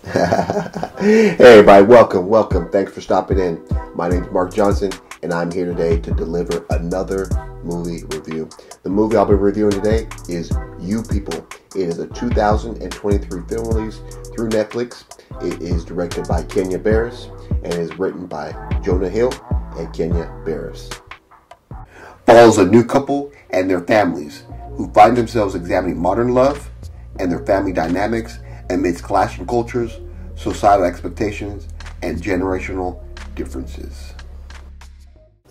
Hey everybody, welcome. Thanks for stopping in. My name is Mark Johnson, and I'm here today to deliver another movie review. The movie I'll be reviewing today is You People. It is a 2023 film release through Netflix. It is directed by Kenya Barris and is written by Jonah Hill and Kenya Barris. Follows a new couple and their families who find themselves examining modern love and their family dynamics amidst clashing cultures, societal expectations, and generational differences.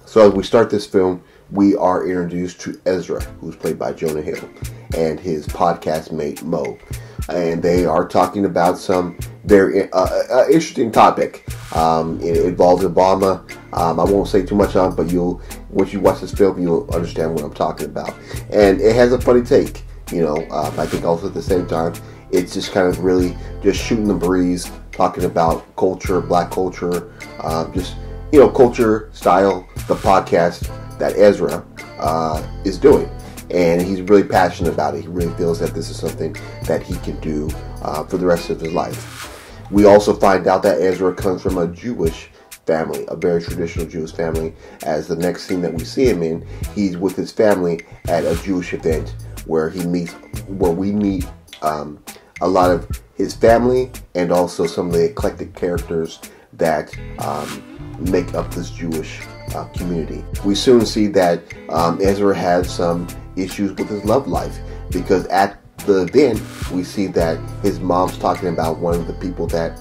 So as we start this film, we are introduced to Ezra, who's played by Jonah Hill, and his podcast mate Mo. And they are talking about some very interesting topic. It involves Obama. I won't say too much on it, but once you watch this film, you'll understand what I'm talking about. And it has a funny take, I think also at the same time, it's just kind of really just shooting the breeze, talking about culture, black culture, culture, style, the podcast that Ezra is doing. And he's really passionate about it. He really feels that this is something that he can do for the rest of his life. We also find out that Ezra comes from a Jewish family, a very traditional Jewish family. As the next scene that we see him in, he's with his family at a Jewish event where we meet a lot of his family and also some of the eclectic characters that make up this Jewish community. We soon see that Ezra has some issues with his love life, because at the event we see that his mom's talking about one of the people that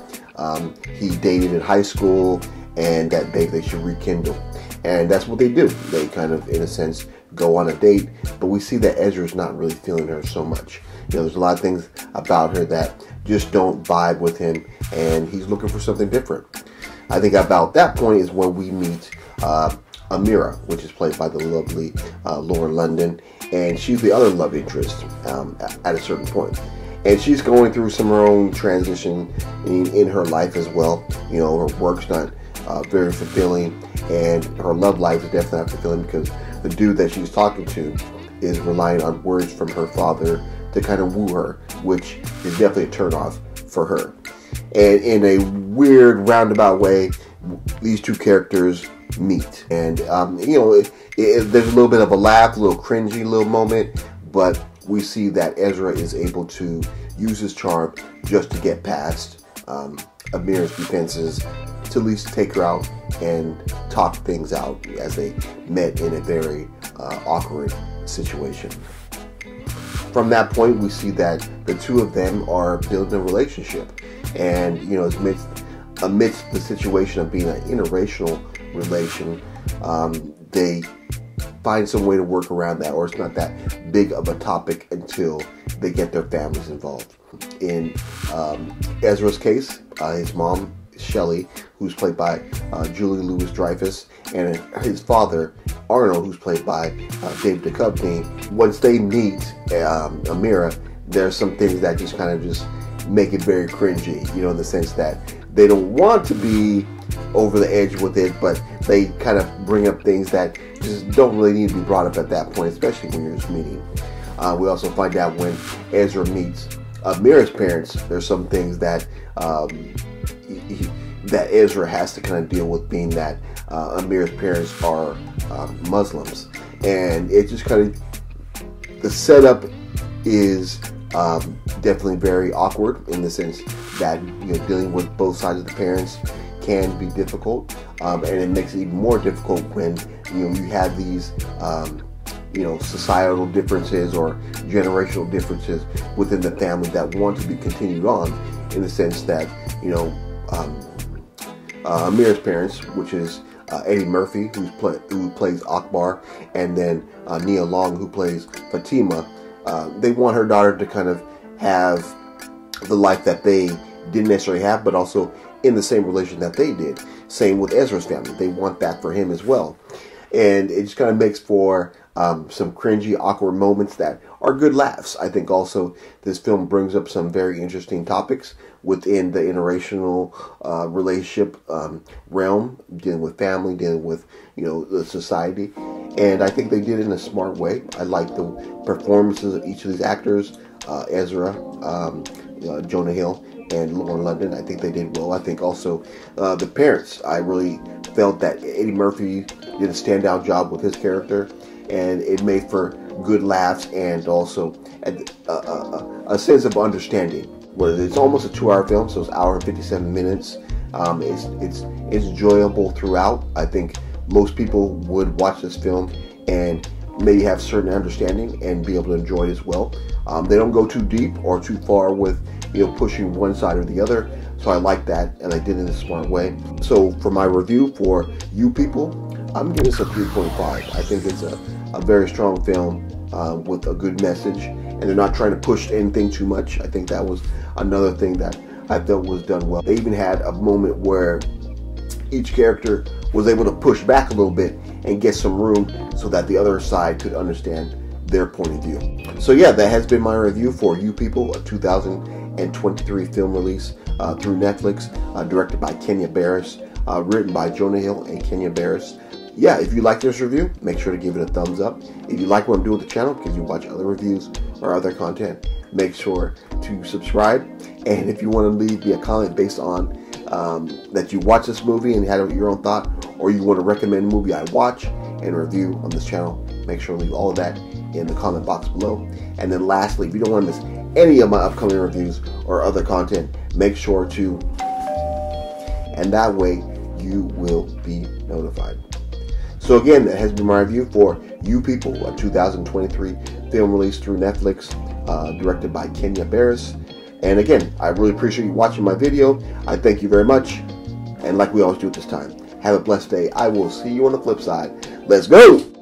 he dated in high school and that they should rekindle. And that's what they do. They kind of, in a sense, go on a date, but we see that Ezra's not really feeling her so much. There's a lot of things about her that just don't vibe with him, and he's looking for something different. I think about that point is when we meet Amira, which is played by the lovely Lauren London, and she's the other love interest at a certain point. And she's going through some of her own transition in her life as well. Her work's not very fulfilling, and her love life is definitely not fulfilling because the dude that she's talking to is relying on words from her father to kind of woo her, which is definitely a turnoff for her. And in a weird roundabout way, these two characters meet. And, there's a little bit of a laugh, a little cringy little moment, but we see that Ezra is able to use his charm just to get past Amira's defenses, to at least take her out and talk things out as they met in a very awkward situation. From that point, we see that the two of them are building a relationship. And, amidst the situation of being an interracial relation, they find some way to work around that, or it's not that big of a topic until they get their families involved. In Ezra's case, his mom, Shelley, who's played by Julie Louis-Dreyfus, and his father, Arnold, who's played by Dave Duchovny. Once they meet Amira, there's some things that just kind of just make it very cringy, in the sense that they don't want to be over the edge with it, but they kind of bring up things that just don't really need to be brought up at that point, especially when you're just meeting. We also find out when Ezra meets Amira's parents, there's some things that that Ezra has to kind of deal with, being that Amira's parents are Muslims. And it just kind of, the setup is definitely very awkward, in the sense that dealing with both sides of the parents can be difficult, and it makes it even more difficult when you have these societal differences or generational differences within the family that want to be continued on, in the sense that Amira's parents, which is Eddie Murphy, who plays Akbar, and then Nia Long, who plays Fatima. They want her daughter to kind of have the life that they didn't necessarily have, but also in the same relation that they did. Same with Ezra's family. They want that for him as well. And it just kind of makes for some cringy, awkward moments that are good laughs. I think also this film brings up some very interesting topics within the interracial relationship realm, dealing with family, dealing with the society. And I think they did it in a smart way. I like the performances of each of these actors. Ezra, Jonah Hill, and Lauren London. I think they did well. I think also the parents, I really felt that Eddie Murphy did a standout job with his character, and it made for good laughs and also a sense of understanding. Where it's almost a 2-hour film, so it's an hour and 57 minutes. It's enjoyable throughout. I think most people would watch this film and maybe have certain understanding and be able to enjoy it as well. They don't go too deep or too far with pushing one side or the other. So I like that, and I did it in a smart way. So for my review for You People, I'm giving this a 3.5. I think it's a very strong film with a good message, and they're not trying to push anything too much. I think that was another thing that I felt was done well. They even had a moment where each character was able to push back a little bit and get some room so that the other side could understand their point of view. So yeah, that has been my review for You People, a 2023 film release through Netflix, directed by Kenya Barris, written by Jonah Hill and Kenya Barris. Yeah, if you like this review, make sure to give it a thumbs up. If you like what I'm doing with the channel, because you watch other reviews or other content, make sure to subscribe. And if you want to leave me a comment based on that you watch this movie and had your own thought, or you want to recommend a movie I watch and review on this channel, make sure to leave all of that in the comment box below. And then lastly, if you don't want to miss any of my upcoming reviews or other content, make sure to, and that way you will be notified. So again, that has been my review for You People, a 2023 film release through Netflix, directed by Kenya Barris. And again, I really appreciate you watching my video. I thank you very much. And like we always do at this time, have a blessed day. I will see you on the flip side. Let's go!